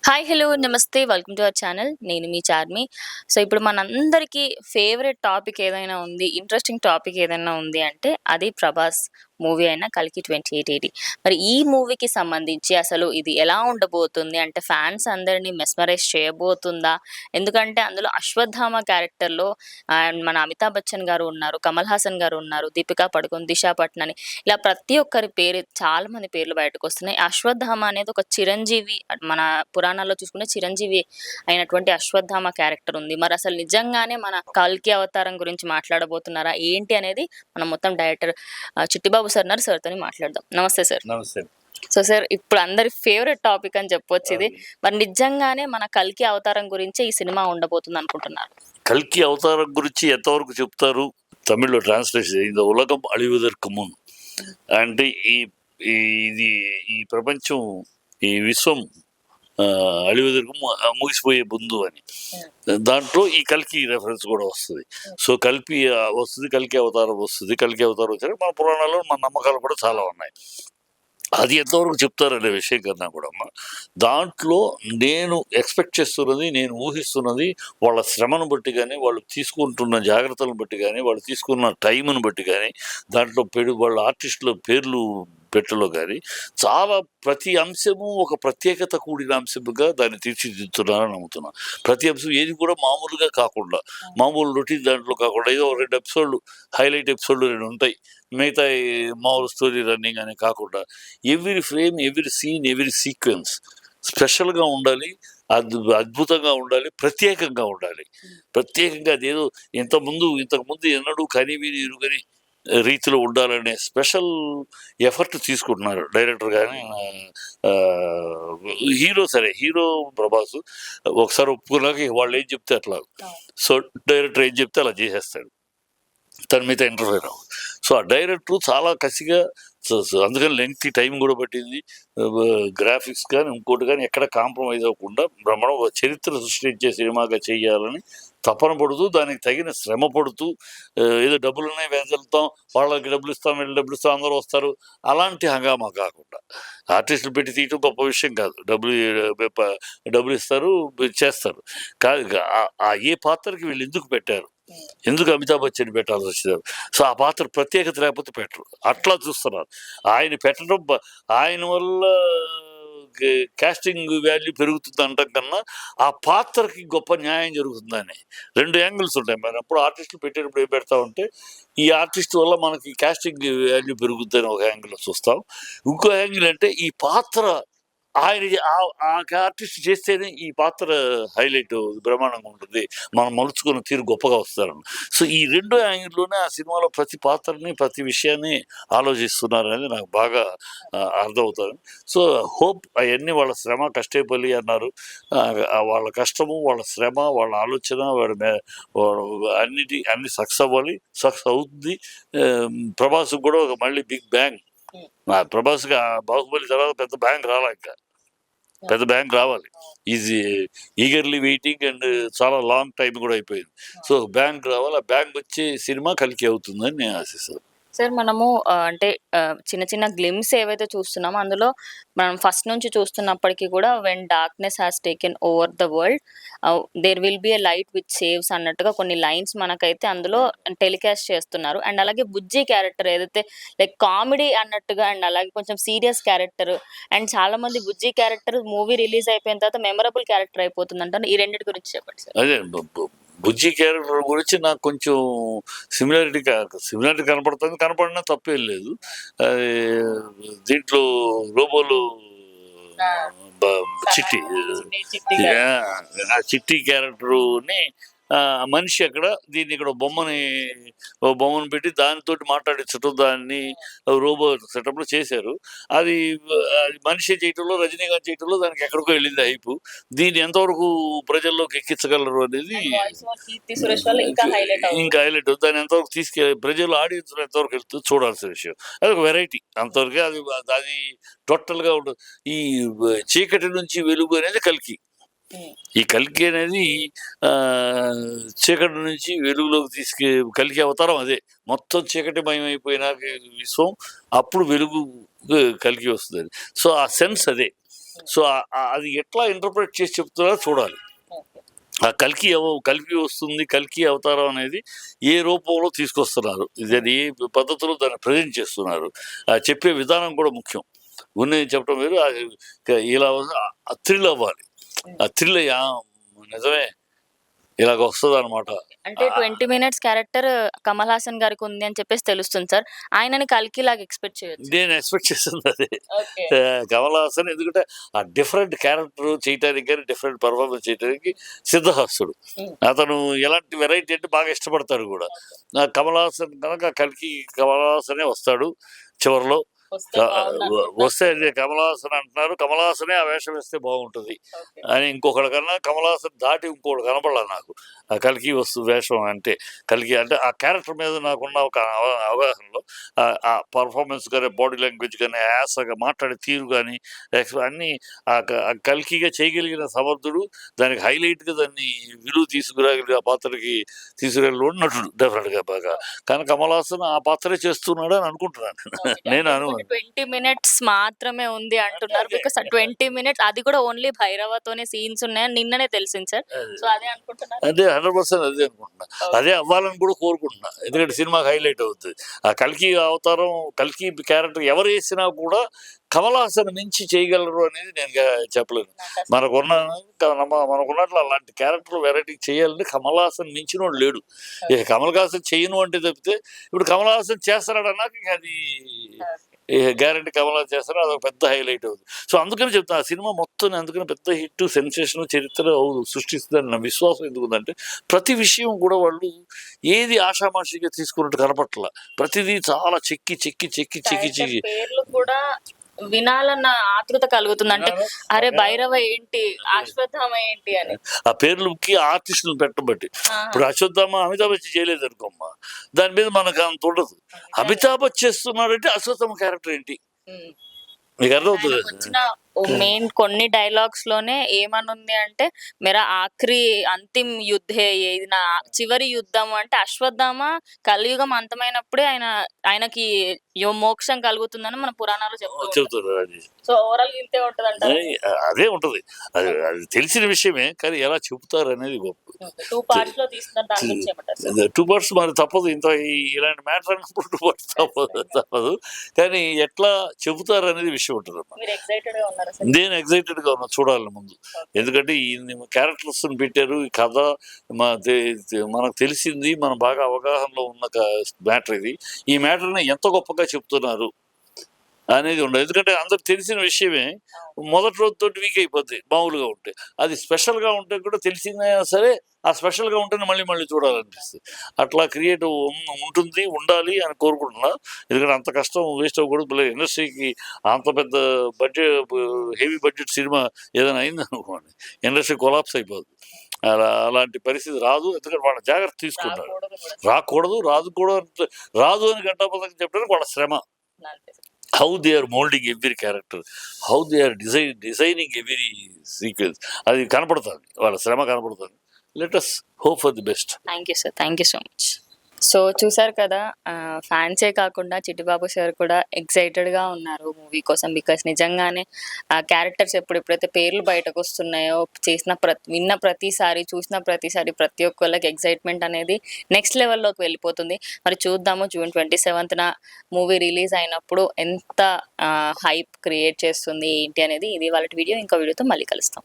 Hi! Hello! నమస్తే. Welcome to our channel. నేను మీ Charmi. So, ఇప్పుడు మనందరికీ ఫేవరెట్ టాపిక్ ఏదైనా ఉంది, ఇంట్రెస్టింగ్ టాపిక్ ఏదైనా ఉంది అంటే అది 'ప్రభాస్' మూవీ అయిన 'కల్కి 2880'. మరి ఈ మూవీకి సంబంధించి అసలు ఇది ఎలా ఉండబోతుంది? అంటే ఫ్యాన్స్ అందరిని మెస్మరైజ్ చేయబోతుందా? ఎందుకంటే అందులో అశ్వత్థామ క్యారెక్టర్‌లో మన అమితాబ్ బచ్చన్ గారు ఉన్నారు, కమల్ హాసన్ గారు ఉన్నారు, దీపికా పడుకోన్, దిశా పట్నాని ఇలా ప్రతి ఒక్కరి పేరు చాలా మంది పేర్లు బయటకొస్తున్నాయి. అశ్వత్థామ అనేది ఒక చిరంజీవి మన పురాణాల్లో చూసుకుంటే చిరంజీవి అయినటువంటి అశ్వత్థామ క్యారెక్టర్ ఉంది. మరసలు నిజంగానే మన కల్కి అవతారం గురించి మాట్లాడబోతున్నారా? ఏంటి అనేది మనం మొత్తం డైరెక్టర్ చిట్టిబాబు సార్ ఉన్నారు. సార్‌తోని మాట్లాడదాం. నమస్తే సార్. నమస్తే. సో సార్, ఇప్పుడు అందరి ఫేవరెట్ టాపిక్ అని చెప్పొచ్చిది. అవును. మరి నిజంగానే మన కల్కి అవతారం గురించే ఈ సినిమా ఉండబోతుందనుకుంటున్నారు? 'కల్కి అవతారం' గురించి ఎంతవరకు చెప్తారు? తమిళ్‌లో ట్రాన్స్‌లేషన్ "இந்த உலகம் అழிவதற்கு మున్" అంటే ఈ ఈ ఇది ఈ ప్రపంచం, ఈ విశ్వం అழிవదற்கு ముగిసిపోయే ముందు అని. దాంట్లో ఈ కల్కి రెఫరెన్స్ కూడా వస్తది. సో, కల్కి వస్తది, కల్కి అవతారం వస్తది. కల్కి అవతారం వచ్చాక మన పురాణాల్లో మన నమ్మకాలు కూడా చాలా ఉన్నాయి. అది ఎంతవరకు చెప్తారనే విషయం కన్నా కూడా దాంట్లో నేను ఎక్స్‌పెక్ట్ చేస్తున్నది, నేను ఊహిస్తున్నది వాళ్ళ శ్రమను బట్టి గాని, వాళ్ళు తీసుకుంటున్న జాగ్రత్తలను బట్టి గాని, వాళ్ళు తీసుకున్న టైమును బట్టి గాని, దాంట్లో వాళ్ళ ఆర్టిస్టుల పేర్లు పెట్టలో గాని, చాలా ప్రతి అంశము ఒక ప్రత్యేకత కూడిన అంశముగా దాన్ని తీర్చిదిద్దుతున్నారని నమ్ముతున్నా. ప్రతి అంశం ఏది కూడా మామూలుగా కాకుండా, మామూలు రొటీన్ దాంట్లో కాకుండా ఏదో 2 ఎపిసోడ్‌లు హైలైట్ ఎపిసోడ్‌లు 2 ఉంటాయి. మిగతాయి మామూలు స్టోరీ రన్నింగ్ అని కాకుండా every frame, every scene, every sequence స్పెషల్‌గా ఉండాలి. అద్భుతంగా ఉండాలి. ప్రత్యేకంగా ఉండాలి. ప్రత్యేకంగా అదేదో ఇంతకుముందు ఎన్నడూ కనివిని ఎరుగని రీతిలో ఉండాలనే స్పెషల్ ఎఫర్ట్ తీసుకుంటున్నారు డైరెక్టర్ గాని, హీరో ప్రభాస్ ఒకసారి ఒప్పుకున్నాక వాళ్ళు ఏం చెప్తే అట్లా. సో, డైరెక్టర్ ఏం చెప్తే అలా చేసేస్తాడు. తన మీద ఇంటర్ఫేర్ అవ్వదు. సో, ఆ డైరెక్టర్ చాలా కసిగా అందుకని లెంగ్తీ టైం కూడా పట్టింది. గ్రాఫిక్స్ కానీ, ఇంకోటి కానీ ఎక్కడ కాంప్రమైజ్ అవ్వకుండా ఒక చరిత్ర సృష్టించే సినిమాగా చేయాలని తపన పడుతూ, దానికి తగిన శ్రమ పడుతూ, ఏదో డబ్బులున్నాయి వెదజల్లుతాం, వాళ్ళకి డబ్బులు ఇస్తాం, వీళ్ళు డబ్బులు ఇస్తాం, అందరూ వస్తారు, అలాంటి హంగామా కాకుండా ఆర్టిస్టులు పెట్టి తీయటం గొప్ప విషయం కాదు. డబ్బులు ఇస్తారు, చేస్తారు. కాదు ఏ పాత్రకి వీళ్ళు ఎందుకు పెట్టారు, ఎందుకు అమితాబ్ బచ్చన్ పెట్టాల్సి వచ్చినారు. సో, ఆ పాత్ర ప్రత్యేకత లేకపోతే పెట్టరు. అట్లా చూస్తున్నారు. ఆయన పెట్టడం ఆయన వల్ల కాస్టింగ్ వాల్యూ పెరుగుతుంది అంటాం కన్నా ఆ పాత్రకి గొప్ప న్యాయం జరుగుతుందని 2 యాంగిల్స్ ఉంటాయి. మరి అప్పుడు ఆర్టిస్టులు పెట్టేటప్పుడు ఏం పెడతా ఉంటే ఈ ఆర్టిస్ట్ వల్ల మనకి కాస్టింగ్ వాల్యూ పెరుగుతుందని ఒక యాంగిల్ చూస్తాం. ఇంకో యాంగిల్ అంటే ఈ పాత్ర ఆయన ఆ ఆర్టిస్ట్ చేస్తేనే ఈ పాత్ర హైలైట్ బ్రహ్మాండంగా ఉంటుంది, మనం మలుచుకున్న తీరు గొప్పగా వస్తారని. సో, ఈ 2 యాంగిల్లోనే ఆ సినిమాలో ప్రతి పాత్రని, ప్రతి విషయాన్ని ఆలోచిస్తున్నారనేది నాకు బాగా అర్థమవుతుంది. సో, హోప్ అవన్నీ వాళ్ళ శ్రమ కష్టే బలి అన్నారు. వాళ్ళ కష్టము, వాళ్ళ శ్రమ, వాళ్ళ ఆలోచన, అన్ని సక్సెస్ అవ్వాలి, సక్సెస్ అవుతుంది. ప్రభాస్కి కూడా ఒక మళ్ళీ బిగ్ బ్యాంగ్. ప్రభాస్కి బాహుబలి తర్వాత పెద్ద బ్యాంక్ రాలే, ఇంకా పెద్ద బ్యాంక్ రావాలి. ఈజీ ఈగర్లీ వెయిటింగ్ అండ్ చాలా లాంగ్ టైం కూడా అయిపోయింది. సో, బ్యాంక్ రావాలి. ఆ బ్యాంక్ వచ్చే సినిమా కల్కి అవుతుందని నేను ఆశిస్తాను. సార్, మనము అంటే చిన్న చిన్న గ్లిమ్స్ ఏవైతే చూస్తున్నామో అందులో మనం ఫస్ట్ నుంచి చూస్తున్నప్పటికీ కూడా when darkness has taken over the world there will be a light which saves అన్నట్టుగా కొన్ని లైన్స్ మనకైతే అందులో టెలికాస్ట్ చేస్తున్నారు. అండ్ అలాగే బుజ్జి క్యారెక్టర్ ఏదైతే లైక్ కామెడీ అన్నట్టుగా అండ్ అలాగే కొంచెం సీరియస్ క్యారెక్టర్ అండ్ చాలామంది బుజ్జి క్యారెక్టర్ మూవీ రిలీజ్ అయిపోయిన తర్వాత మెమరబుల్ క్యారెక్టర్ అయిపోతుందంటారు. ఈ రెండిటి గురించి చెప్పండి సార్. అదే బుజ్జి క్యారెక్టర్ గురించి నాకు కొంచెం సిమిలారిటీ కనపడుతుంది. కనపడినా తప్పేం లేదు. దీంట్లో రోబోలు చిట్టి చిట్టి క్యారెక్టర్ని మనిషి అక్కడ దీన్ని ఇక్కడ బొమ్మను పెట్టి దానితోటి మాట్లాడించడం, దాన్ని రోబో సెటప్లో చేశారు. అది మనిషి చేయటంలో, రజనీకాంత్ చేయటంలో దానికి ఎక్కడికో వెళ్ళింది హైపు. దీన్ని ఎంతవరకు ప్రజల్లోకి ఎక్కించగలరు అనేది ఇంకా హైలైట్. దాన్ని ఎంతవరకు ప్రజలు ఆడియన్స్ ఎంతవరకు వెళ్తూ చూడాల్సిన విషయం. అది ఒక వెరైటీ అంతవరకే. అది టోటల్గా ఉండదు. ఈ చీకటి నుంచి వెలుగు అనేది కల్కి. ఈ కల్కి అనేది చీకటి నుంచి వెలుగులోకి కల్కి అవతారం అదే. మొత్తం చీకటిమయమైపోయినాక విశ్వం, అప్పుడు వెలుగు కల్కి వస్తుంది. సో, ఆ సెన్స్ అదే. సో అది ఎట్లా ఇంటర్ప్రిట్ చేసి చెప్తున్నారో చూడాలి. ఆ కల్కి వస్తుంది, కల్కి అవతారం అనేది ఏ రూపంలో తీసుకొస్తున్నారు, ఇది ఏ పద్ధతిలో దాన్ని ప్రజెంట్ చేస్తున్నారు, చెప్పే విధానం కూడా ముఖ్యం. ఉన్నది చెప్పడం వేరు, అది ఇలా థ్రిల్ అవ్వాలి. ఆ థ్రిల్ నిజమే ఇలాగ వస్తుంది అనమాట. అంటే 20 మినిట్స్ క్యారెక్టర్ కమల్ హాసన్ గారికి ఉంది అని చెప్పేసి తెలుస్తుంది సార్. ఆయనని కల్కి లాగా ఎక్స్పెక్ట్ చేయొచ్చు. నేను ఎక్స్పెక్ట్ చేసింది అదే. కమల్ హాసన్ ఎందుకంటే ఆ డిఫరెంట్ క్యారెక్టర్ చేయడానికి కానీ డిఫరెంట్ పర్ఫార్మెన్స్ చేయడానికి సిద్ధహస్తుడు. అతను ఎలాంటి వెరైటీ అంటే బాగా ఇష్టపడతాడు కూడా. కమల్ హాసన్ కనుక కమల్ హాసనే వస్తాడు చివరిలో. వస్తే అదే కమల్ హాసన్ అంటున్నారు, కమల్ హాసనే ఆ వేషం వేస్తే బాగుంటుంది అని. ఇంకొకటి కన్నా కమల్ హాసన్ దాటి ఇంకొకటి కనపడాల నాకు ఆ కల్కి వేషం అంటే. కల్కి అంటే ఆ క్యారెక్టర్ మీద నాకున్న ఒక అవగాహనలో ఆ పర్ఫార్మెన్స్ కానీ, బాడీ లాంగ్వేజ్ కానీ, యాసగా మాట్లాడే తీరు కానీ అన్నీ ఆ కల్కిగా చేయగలిగిన సమర్థుడు. దానికి హైలైట్గా దాన్ని విలువ తీసుకురాగలిగే ఆ పాత్రకి తీసుకురాగలిగిన నటుడు డెఫినెట్గా బాగా. కానీ కమల్ హాసన్ ఆ పాత్రే చేస్తున్నాడు అని అనుకుంటున్నాను నేను. 20 మినిట్స్ మాత్రమే ఉంది అంటున్నారు. బికాస్ 20 మినిట్స్ అది కూడా ఓన్లీ భైరవతోనే సీన్స్ ఉన్నాయని నిన్ననే తెలిసింది సార్. సో అదే అనుకుంటున్నారు. అదే 100% అదే అనుకుంటున్నా. అదే అవ్వాలని కూడా కోరుకుంటున్నా. ఎందుకంటే సినిమాకి హైలైట్ అవుతుంది. ఆ కల్కి అవతారం, కల్కి క్యారెక్టర్ ఎవరు వేసినా కూడా కమల్ హాసన్ మించి చేయగలరు అనేది నేను చెప్పలేను. మనకున్నట్లు అలాంటి క్యారెక్టర్ వెరైటీ చేయాలంటే కమల్ హాసన్ మించినోడు లేడు. ఇక కమల్ హాసన్ చేయను అంటే తప్పితే ఇప్పుడు కమల్ హాసన్ చేస్తాడు అన్నాక అది గ్యారంటీ కమల్ హాసన్ చేస్తారో అదొక పెద్ద హైలైట్ అవుతుంది. సో అందుకని చెప్తాను ఆ సినిమా మొత్తం అందుకని పెద్ద హిట్, సెన్సేషన్, చరిత్ర సృష్టిస్తుందని నా విశ్వాసం. ఎందుకుందంటే ప్రతి విషయం కూడా వాళ్ళు ఏది ఆషామాషిగా తీసుకున్నట్టు కనపట్ల. ప్రతిదీ చాలా చెక్కి చెక్కి చెక్కి చెక్కి చెక్కి పేర్లు కూడా వినాలన్న ఆతృత కలుగుతుంది. అంటే అరే భైరవ ఏంటి, అశ్వత్థామ ఏంటి అని ఆ పేర్లుకి ఆర్టిస్టులు పెట్టబట్టి. ఇప్పుడు అశ్వత్థామ అమితాబ్ బచ్చన్ చేయలేదు అనుకోమ్మా, దాని మీద మనకు అంత ఉండదు. అమితాబ్ బచ్చన్ చేస్తున్నాడంటే అశ్వత్థామ క్యారెక్టర్ ఏంటి మీకు అర్థమవుతుంది. వచ్చిన మెయిన్ కొన్ని డైలాగ్స్ లోనే ఏమనుంది అంటే మేరా ఆఖరి అంతిమ్ యుద్ధే, ఇది నా చివరి యుద్ధం అంటే అశ్వత్థామ కలియుగం అంతమైనప్పుడే ఆయనకి మోక్షం కలుగుతుందని మన పురాణాలు చెప్తారు. సో ఓవరాల్ ఇంతే ఉంటది అంటే అదే ఉంటది. అది తెలిసిన విషయమే, కానీ ఎలా చెబుతారు అనేది గొప్ప. 2 పార్ట్స్ లో తీస్తున్నారు. దాని గురించి ఏమంటారు? 2 పార్ట్స్ మరి తప్పదు. ఇలాంటి మ్యాటర్ అన్నప్పుడు 2 పార్ట్స్ తప్పదు. కానీ ఎట్లా చెబుతారు అనేది విషయం ఉంటుంది. నేను ఎక్సైటెడ్ గా ఉన్నా చూడాలి ముందు. ఎందుకంటే ఈ క్యారెక్టర్స్ పెట్టారు, ఈ కథ మనకు తెలిసింది, మనం బాగా అవగాహనలో ఉన్న మ్యాటర్ ఇది. ఈ మ్యాటర్ని ఎంత గొప్పగా చెప్తున్నారు అనేది ఉండదు. ఎందుకంటే అందరికి తెలిసిన విషయమే. మొదటి రోజుతో వీక్ అయిపోద్ది మామూలుగా ఉంటే. అది స్పెషల్గా ఉంటే కూడా తెలిసిందే సరే, ఆ స్పెషల్గా ఉంటేనే మళ్ళీ మళ్ళీ చూడాలనిపిస్తుంది. అట్లా క్రియేటివ్ ఉంటుంది, ఉండాలి అని కోరుకుంటున్నా. ఎందుకంటే అంత కష్టం వేస్ట్ అవ్వకూడదు. ఇండస్ట్రీకి అంత పెద్ద హెవీ బడ్జెట్ సినిమా ఏదైనా అయింది అనుకోండి, ఇండస్ట్రీ కొలాప్స్ అయిపోద్ది. అలాంటి పరిస్థితి రాదు. ఎందుకంటే వాళ్ళ జాగ్రత్త తీసుకుంటారు. రాకూడదు, రాదు అని గంటాపదంగా చెప్పడానికి వాళ్ళ శ్రమ. How they are moulding every character, how they are designing every sequence, అది కనపడుతుంది, వాళ్ళ శ్రమ కనపడుతుంది. Let us hope for the best. Thank you sir, thank you so much. So చూసారు కదా, ఫ్యాన్సే కాకుండా చిట్టిబాబు సార్ కూడా ఎక్సైటెడ్గా ఉన్నారు మూవీ కోసం. బికాస్ నిజంగానే ఆ క్యారెక్టర్స్ ఎప్పుడైతే పేర్లు బయటకు వస్తున్నాయో, విన్న ప్రతిసారి, చూసిన ప్రతిసారి ప్రతి ఒక్కళ్ళకి ఎక్సైట్మెంట్ అనేది నెక్స్ట్ లెవెల్లోకి వెళ్ళిపోతుంది. మరి చూద్దాము జూన్ 27న మూవీ రిలీజ్ అయినప్పుడు ఎంత హైప్ క్రియేట్ చేస్తుంది ఏంటి అనేది. ఇది వాళ్ళ వీడియో. ఇంకో వీడియోతో మళ్ళీ కలుస్తాం.